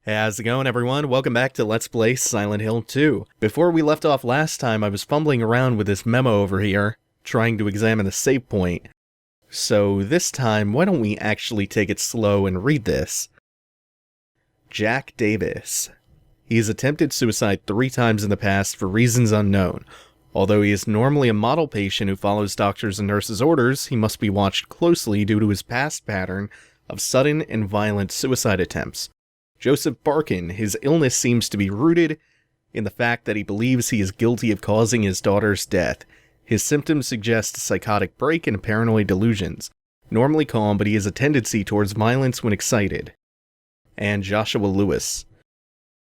Hey, how's it going, everyone? Welcome back to Let's Play Silent Hill 2. Before we left off last time, I was fumbling around with this memo over here, trying to examine the save point. So this time, why don't we actually take it slow and read this? Jack Davis. He has attempted suicide 3 times in the past for reasons unknown. Although he is normally a model patient who follows doctors' and nurses' orders, he must be watched closely due to his past pattern of sudden and violent suicide attempts. Joseph Barkin, his illness seems to be rooted in the fact that he believes he is guilty of causing his daughter's death. His symptoms suggest a psychotic break and paranoid delusions. Normally calm, but he has a tendency towards violence when excited. And Joshua Lewis.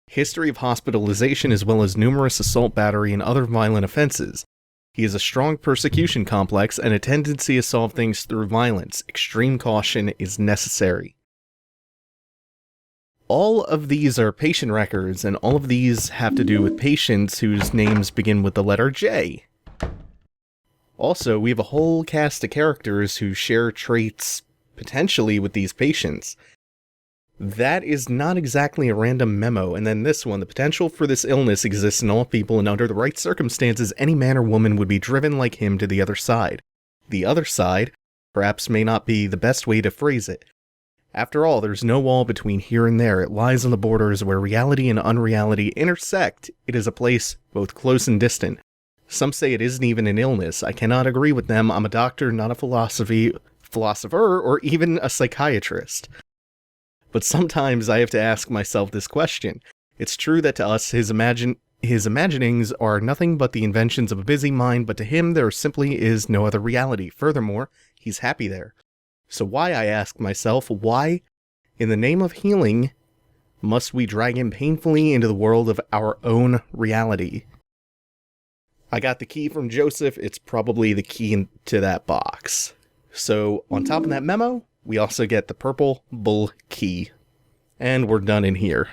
History of hospitalization as well as numerous assault, battery, and other violent offenses. He has a strong persecution complex and a tendency to solve things through violence. Extreme caution is necessary. All of these are patient records, and all of these have to do with patients whose names begin with the letter J. Also, we have a whole cast of characters who share traits, potentially, with these patients. That is not exactly a random memo, and then this one, the potential for this illness exists in all people, and under the right circumstances, any man or woman would be driven like him to the other side. The other side, perhaps may not be the best way to phrase it. After all, there's no wall between here and there. It lies on the borders where reality and unreality intersect. It is a place both close and distant. Some say it isn't even an illness. I cannot agree with them. I'm a doctor, not a philosopher, or even a psychiatrist. But sometimes I have to ask myself this question. It's true that to us, his imaginings are nothing but the inventions of a busy mind, but to him there simply is no other reality. Furthermore, he's happy there. So why, I ask myself, why, in the name of healing, must we drag him painfully into the world of our own reality? I got the key from Joseph. It's probably the key to that box. So, on top of that memo, we also get the purple bull key. And we're done in here.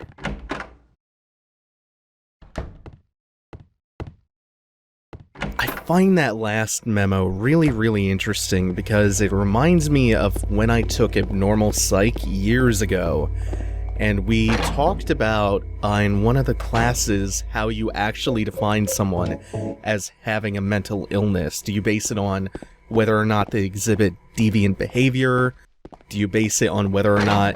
I find that last memo really interesting because it reminds me of when I took Abnormal Psych years ago, and we talked about in one of the classes how you actually define someone as having a mental illness. Do you base it on whether or not they exhibit deviant behavior? Do you base it on whether or not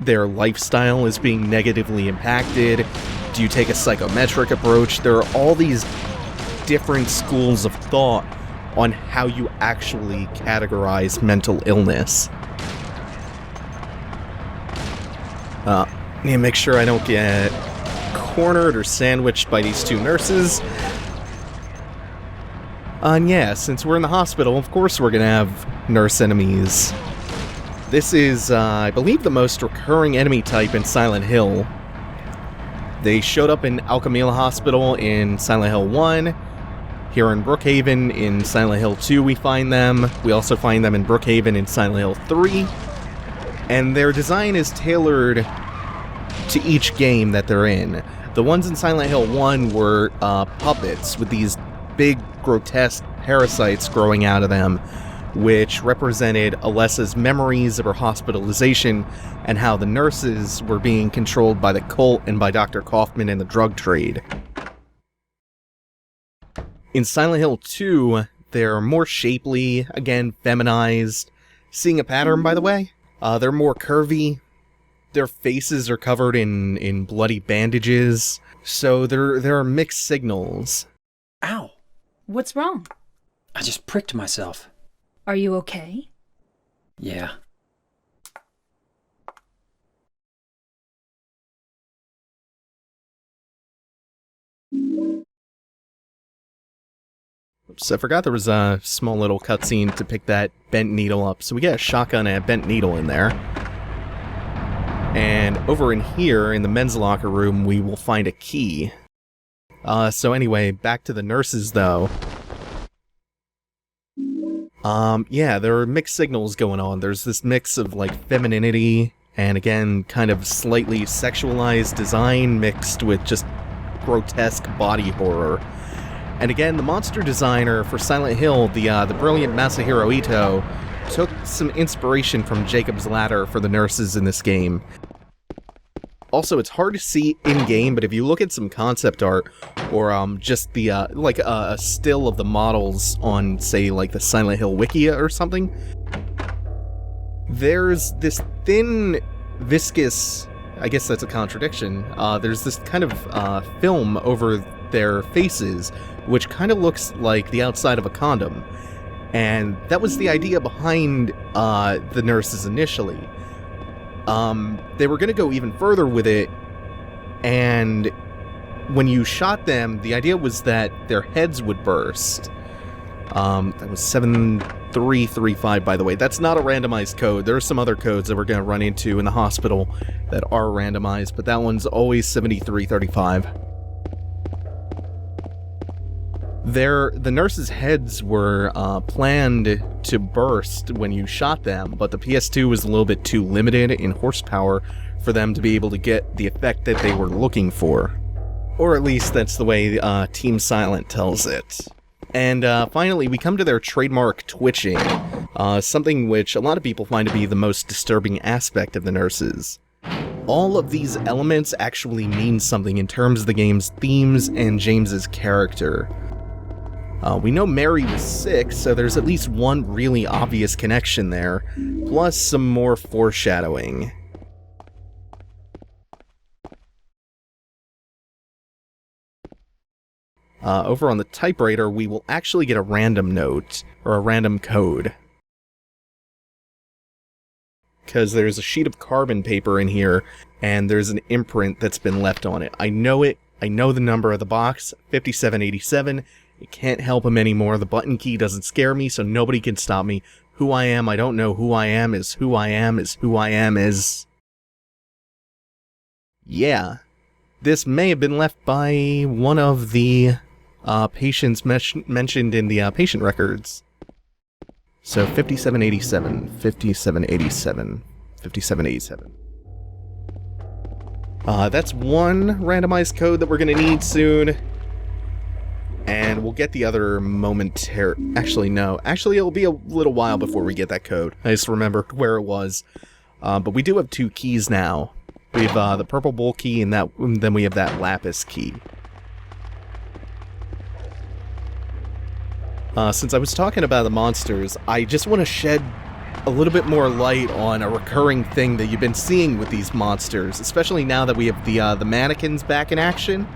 their lifestyle is being negatively impacted? Do you take a psychometric approach? There are all these different schools of thought on how you actually categorize mental illness. Need to make sure I don't get cornered or sandwiched by these 2 nurses. And yeah, since we're in the hospital, of course we're gonna have nurse enemies. This is, I believe, the most recurring enemy type in Silent Hill. They showed up in Alchemila Hospital in Silent Hill 1. Here in Brookhaven in Silent Hill 2 we find them. We also find them in Brookhaven in Silent Hill 3. And their design is tailored to each game that they're in. The ones in Silent Hill 1 were puppets with these big, grotesque parasites growing out of them, which represented Alessa's memories of her hospitalization and how the nurses were being controlled by the cult and by Dr. Kaufman and the drug trade. In Silent Hill 2, they're more shapely, again, feminized. Seeing a pattern, by the way? They're more curvy. Their faces are covered in bloody bandages. So there are mixed signals. Ow! What's wrong? I just pricked myself. Are you okay? Yeah. Oops, I forgot there was a small little cutscene to pick that bent needle up. So we get a shotgun and a bent needle in there. And over in here, in the men's locker room, we will find a key. So anyway, back to the nurses, though. Yeah, there are mixed signals going on. There's this mix of, like, femininity, and again, kind of slightly sexualized design mixed with just grotesque body horror. And again, the monster designer for Silent Hill, the brilliant Masahiro Ito, took some inspiration from Jacob's Ladder for the nurses in this game. Also, it's hard to see in-game, but if you look at some concept art, or just the, like, a still of the models on, say, like, the Silent Hill Wikia or something, there's this thin, viscous, I guess that's a contradiction, there's this kind of, film over their faces, which kind of looks like the outside of a condom. And that was the idea behind, the nurses initially. They were going to go even further with it, and when you shot them, the idea was that their heads would burst. That was 7335, by the way. That's not a randomized code. There are some other codes that we're going to run into in the hospital that are randomized, but that one's always 7335. The nurses' heads were planned to burst when you shot them, but the PS2 was a little bit too limited in horsepower for them to be able to get the effect that they were looking for. Or at least that's the way Team Silent tells it. And finally, we come to their trademark twitching, something which a lot of people find to be the most disturbing aspect of the nurses. All of these elements actually mean something in terms of the game's themes and James's character. We know Mary was sick, so there's at least one really obvious connection there, plus some more foreshadowing. Over on the typewriter, we will actually get a random note, or a random code. Because there's a sheet of carbon paper in here, and there's an imprint that's been left on it. I know it. I know the number of the box, 5787. It can't help him anymore. The button key doesn't scare me, so nobody can stop me. Who I am, I don't know. Who I am is who I am is who I am is... Yeah. This may have been left by one of the patients mentioned in the patient records. So 5787, 5787, 5787. That's one randomized code that we're going to need soon. And we'll get the other momentarily. Actually, no. Actually, it'll be a little while before we get that code. I just remembered where it was. But we do have two keys now. We have the purple bowl key, and then we have that lapis key. Since I was talking about the monsters, I just want to shed a little bit more light on a recurring thing that you've been seeing with these monsters, especially now that we have the mannequins back in action.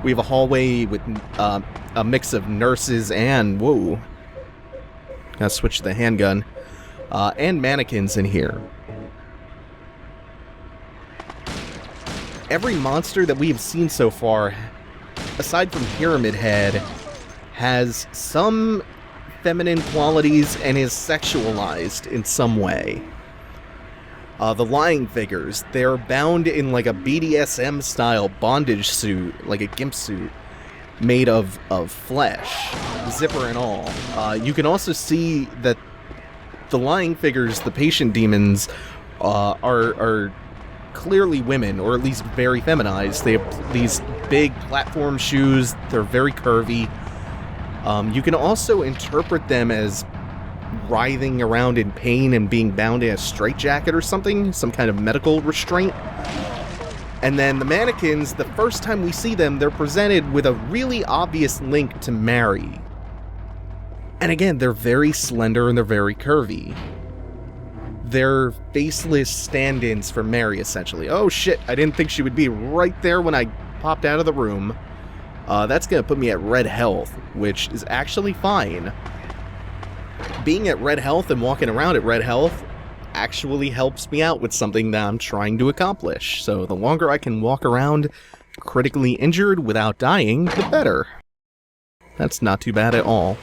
We have a hallway with a mix of nurses and, whoa, gotta switch to the handgun, and mannequins in here. Every monster that we have seen so far, aside from Pyramid Head, has some feminine qualities and is sexualized in some way. The lying figures, they're bound in like a BDSM-style bondage suit, like a gimp suit, made of flesh, zipper and all. You can also see that the lying figures, the patient demons, are clearly women, or at least very feminized. They have these big platform shoes, they're very curvy. You can also interpret them as writhing around in pain and being bound in a straitjacket or something, some kind of medical restraint. And then the mannequins, the first time we see them, they're presented with a really obvious link to Mary. And again, they're very slender and they're very curvy. They're faceless stand-ins for Mary, essentially. Oh shit, I didn't think she would be right there when I popped out of the room. That's gonna put me at red health, which is actually fine. Being at red health and walking around at red health actually helps me out with something that I'm trying to accomplish. So the longer I can walk around critically injured without dying, the better. That's not too bad at all.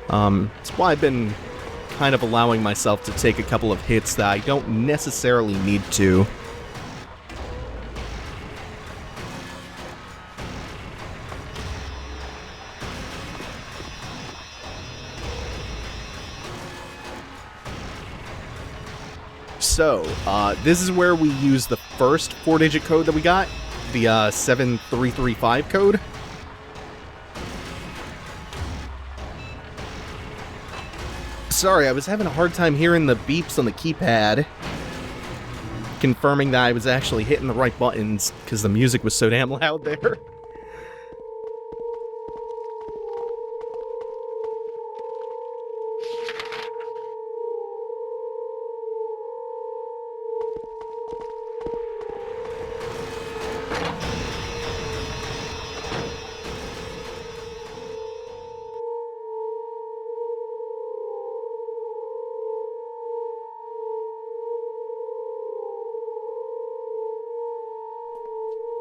That's why I've been kind of allowing myself to take a couple of hits that I don't necessarily need to. So, this is where we use the first 4-digit code that we got, the 7335 code. Sorry, I was having a hard time hearing the beeps on the keypad. confirming that I was actually hitting the right buttons, because the music was so damn loud there.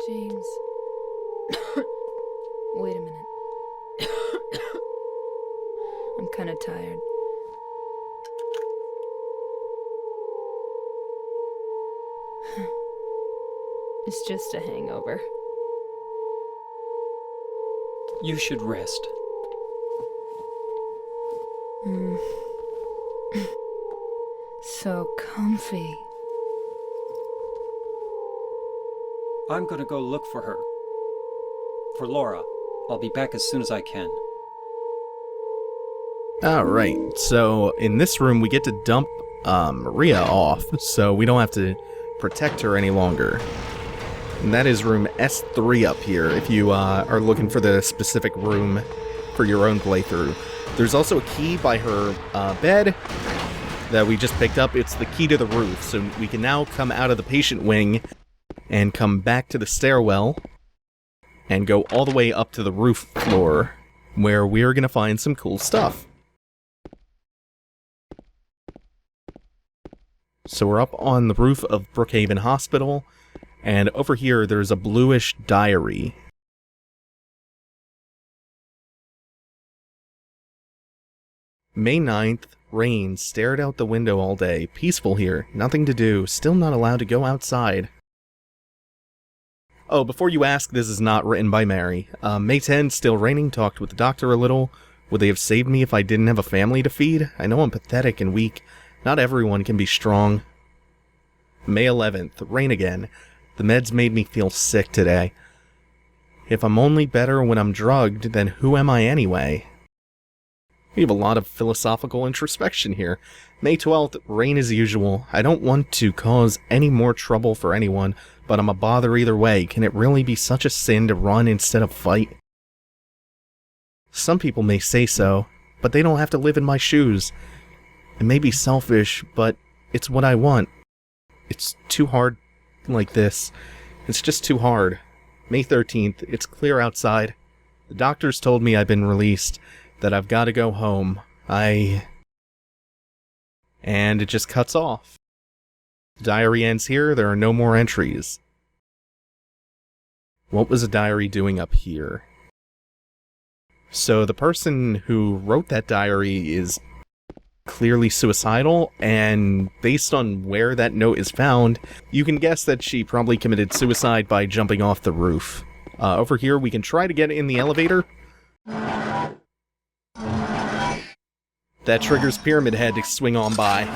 James. Wait a minute. I'm kind of tired. It's just a hangover. You should rest. So comfy. I'm gonna go look for her. For Laura. I'll be back as soon as I can. Alright, so in this room we get to dump Maria off, so we don't have to protect her any longer. And that is room S3 up here, if you are looking for the specific room for your own playthrough. There's also a key by her bed that we just picked up. It's the key to the roof, so we can now come out of the patient wing and come back to the stairwell and go all the way up to the roof floor, where we're gonna find some cool stuff. So we're up on the roof of Brookhaven Hospital, and over here there's a bluish diary. May 9th, rain stared out the window all day. Peaceful here, nothing to do, still not allowed to go outside. Oh, before you ask, this is not written by Mary. May 10th, still raining, talked with the doctor a little. Would they have saved me if I didn't have a family to feed? I know I'm pathetic and weak. Not everyone can be strong. May 11th, rain again. The meds made me feel sick today. If I'm only better when I'm drugged, then who am I anyway? We have a lot of philosophical introspection here. May 12th, rain as usual. I don't want to cause any more trouble for anyone, but I'm a bother either way. Can it really be such a sin to run instead of fight? Some people may say so, but they don't have to live in my shoes. It may be selfish, but it's what I want. It's too hard like this. It's just too hard. May 13th, it's clear outside. The doctors told me I've been released, that I've got to go home. And it just cuts off. The diary ends here, there are no more entries. What was the diary doing up here? So the person who wrote that diary is clearly suicidal, and based on where that note is found, you can guess that she probably committed suicide by jumping off the roof. Over here, we can try to get in the elevator. That triggers Pyramid Head to swing on by.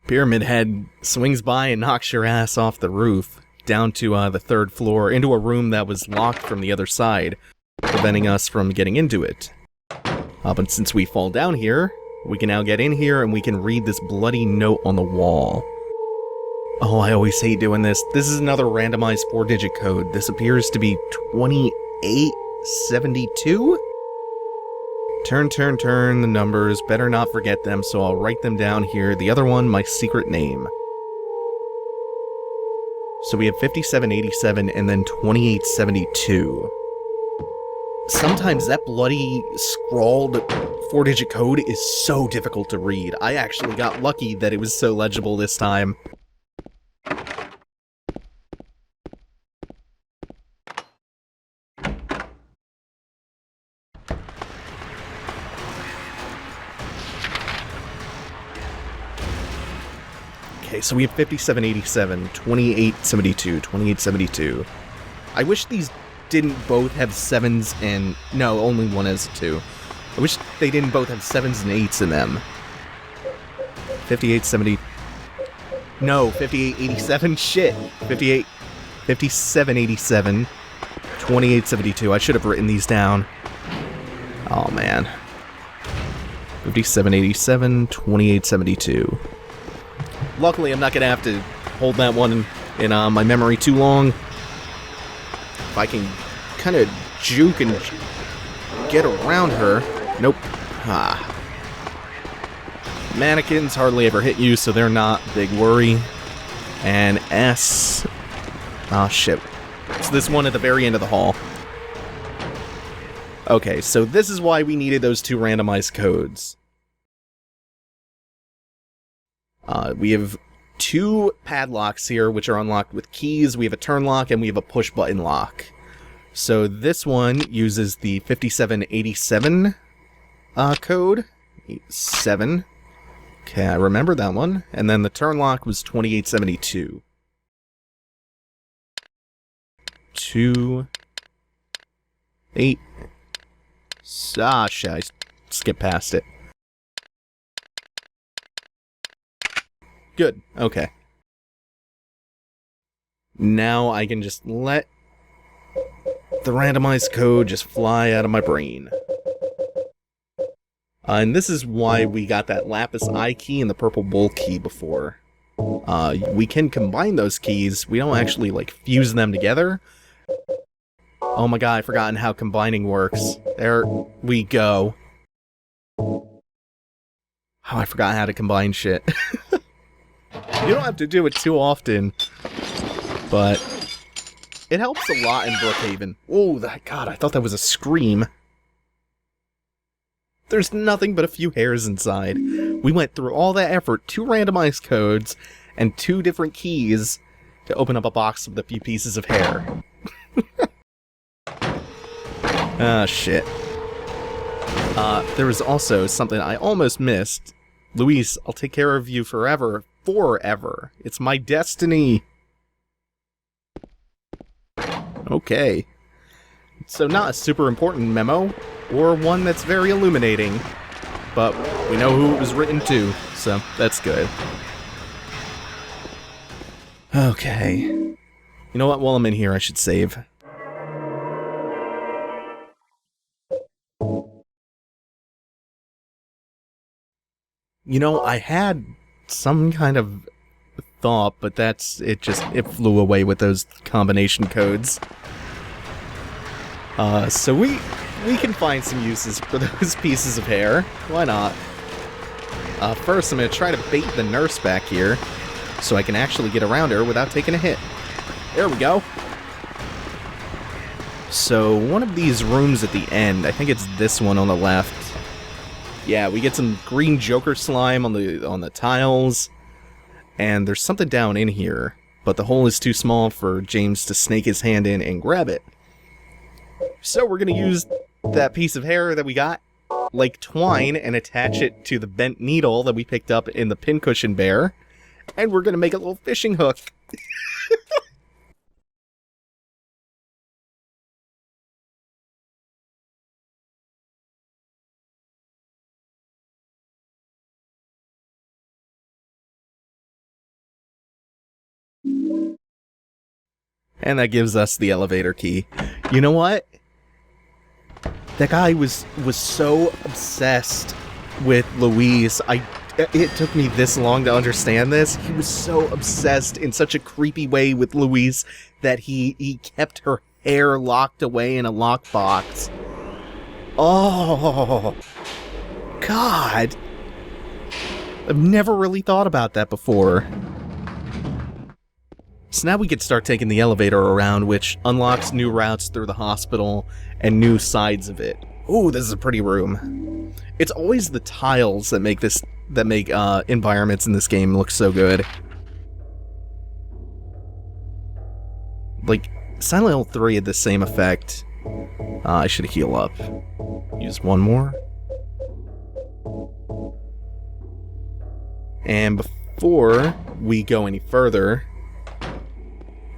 Pyramid Head swings by and knocks your ass off the roof, down to the 3rd floor, into a room that was locked from the other side, preventing us from getting into it. But since we fall down here, we can now get in here and we can read this bloody note on the wall. Oh, I always hate doing this. This is another randomized 4-digit code. This appears to be 2872? Turn the numbers, better not forget them, so I'll write them down here. The other one, my secret name. So we have 5787 and then 2872. Sometimes that bloody scrawled 4-digit code is so difficult to read. I actually got lucky that it was so legible this time. Okay, so we have 5787, 2872, 2872. I wish these didn't both have 7s and... No, only one has a 2. I wish they didn't both have 7s and 8s in them. 5870... No, 5887. Shit. 5787. 2872. I should have written these down. Oh, man. 5787, 2872. Luckily, I'm not going to have to hold that one in my memory too long. If I can kind of juke and get around her. Nope. Ah. Mannequins hardly ever hit you, so they're not a big worry. And S. Oh, shit. It's this one at the very end of the hall. Okay, so this is why we needed those 2 randomized codes. We have 2 padlocks here, which are unlocked with keys. We have a turn lock, and we have a push-button lock. So this one uses the 5787 code. 7. Okay, I remember that one. And then the turn lock was 2872. 2... 8... Ah, shit, I skipped past it. Good, okay. Now I can just let the randomized code just fly out of my brain. And this is why we got that lapis eye key and the purple bowl key before. We can combine those keys. We don't actually, like, fuse them together. Oh my god, I've forgotten how combining works. There we go. Oh, I forgot how to combine shit. You don't have to do it too often, but it helps a lot in Brookhaven. Oh, god, I thought that was a scream. There's nothing but a few hairs inside. We went through all that effort, 2 randomized codes, and 2 different keys to open up a box with a few pieces of hair. Ah, shit. There was also something I almost missed. Luis, I'll take care of you forever. Forever. It's my destiny. Okay. So not a super important memo, or one that's very illuminating, but we know who it was written to, so that's good. Okay. You know what? While I'm in here, I should save. You know, I had some kind of thought, but it flew away with those combination codes. So we can find some uses for those pieces of hair. Why not? First, I'm going to try to bait the nurse back here, so I can actually get around her without taking a hit. There we go. So, one of these rooms at the end, I think it's this one on the left. Yeah, we get some green Joker slime on the tiles, and there's something down in here, but the hole is too small for James to snake his hand in and grab it. So we're gonna use that piece of hair that we got like twine and attach it to the bent needle that we picked up in the pincushion bear, and we're gonna make a little fishing hook. And that gives us the elevator key. You know what? That guy was so obsessed with Louise. It took me this long to understand this. He was so obsessed in such a creepy way with Louise that he kept her hair locked away in a lockbox. Oh, God. I've never really thought about that before. So now we can start taking the elevator around, which unlocks new routes through the hospital and new sides of it. Ooh, this is a pretty room. It's always the tiles that make environments in this game look so good. Like, Silent Hill 3 had the same effect. I should heal up. Use one more. And before we go any further,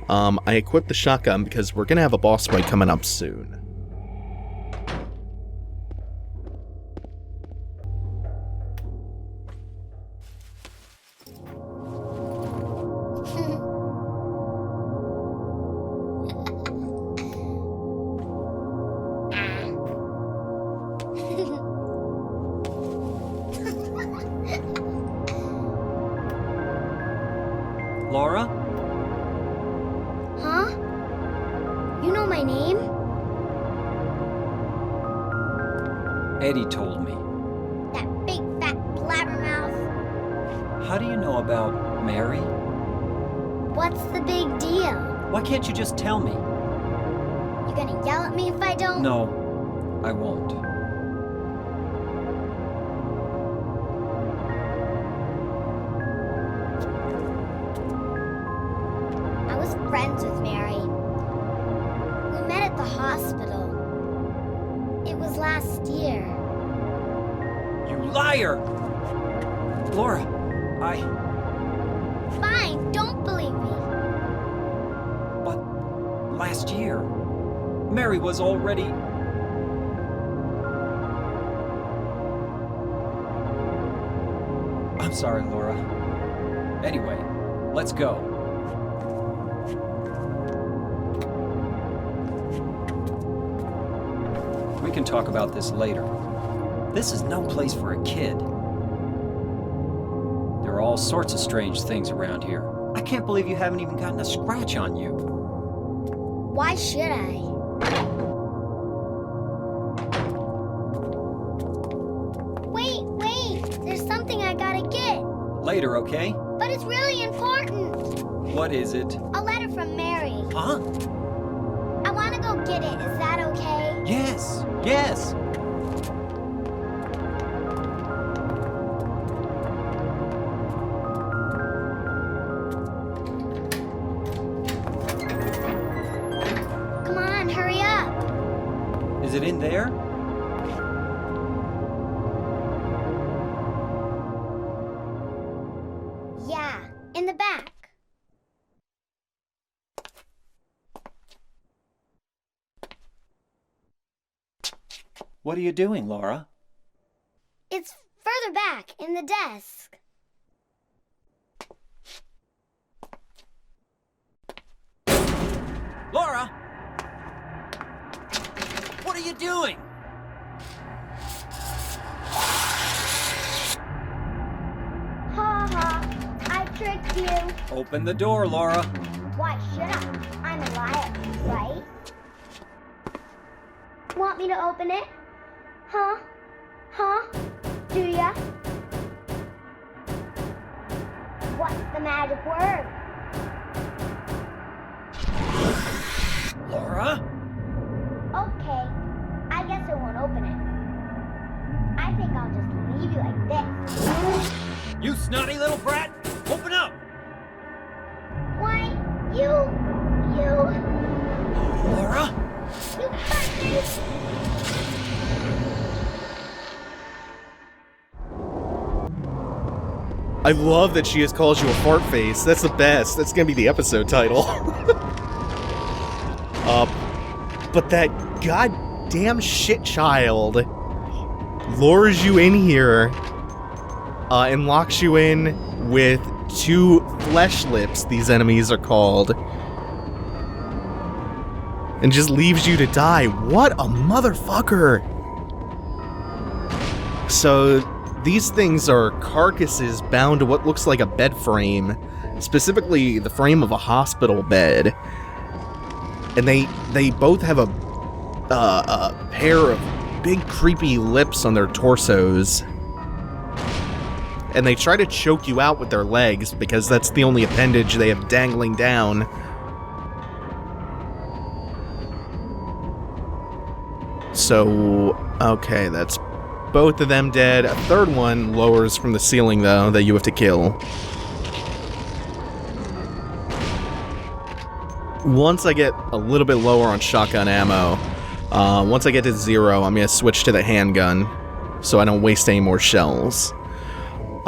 I equipped the shotgun because we're gonna have a boss fight coming up soon. Laura? Huh? You know my name? Eddie told me. That big fat blabbermouth. How do you know about Mary? What's the big deal? Why can't you just tell me? You gonna yell at me if I don't? No, I won't. I was friends with Mary. We met at the hospital. It was last year. You liar! Laura, Fine, don't believe me. But last year, Mary was already... I'm sorry, Laura. Anyway, let's go. We can talk about this later. This is no place for a kid. There are all sorts of strange things around here. I can't believe you haven't even gotten a scratch on you. Why should I? Wait, there's something I gotta get. Later, okay? But it's really important. What is it? A letter from Mary. Huh? I wanna go get it, is that okay? Yes. Come on, hurry up. Is it in there? Yeah, in the back. What are you doing, Laura? It's further back in the desk. Laura! What are you doing? Ha ha, I tricked you. Open the door, Laura. Why should I? I'm a liar, right? Want me to open it? Huh? Do ya? What's the magic word? Laura? Okay, I guess I won't open it. I think I'll just leave you like this. You snotty little brat! Open up! Why, you... Laura? You hurt me! I love that she just calls you a fart face. That's the best. That's gonna be the episode title. But that goddamn shit child lures you in here and locks you in with two flesh lips, these enemies are called, and just leaves you to die. What a motherfucker! So these things are carcasses bound to what looks like a bed frame, specifically the frame of a hospital bed. And they both have a pair of big creepy lips on their torsos. And they try to choke you out with their legs because that's the only appendage they have dangling down. So, okay, that's both of them dead. A third one lowers from the ceiling, though, that you have to kill. Once I get a little bit lower on shotgun ammo, once I get to 0, I'm going to switch to the handgun so I don't waste any more shells.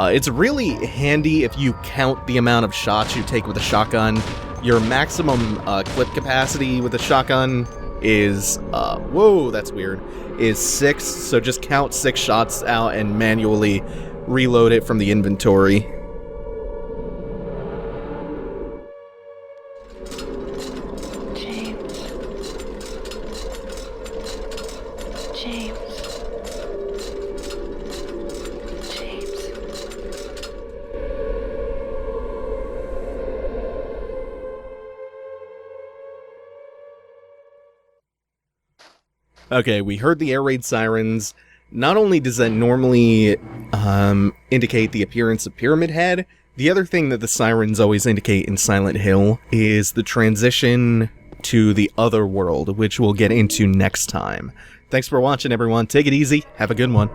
It's really handy if you count the amount of shots you take with a shotgun Your maximum clip capacity with the shotgun is, whoa, that's weird, is 6, so just count 6 shots out and manually reload it from the inventory. James. James. James. Okay, we heard the air raid sirens. Not only does that normally indicate the appearance of Pyramid Head, the other thing that the sirens always indicate in Silent Hill is the transition to the other world, which we'll get into next time. Thanks for watching, everyone. Take it easy. Have a good one.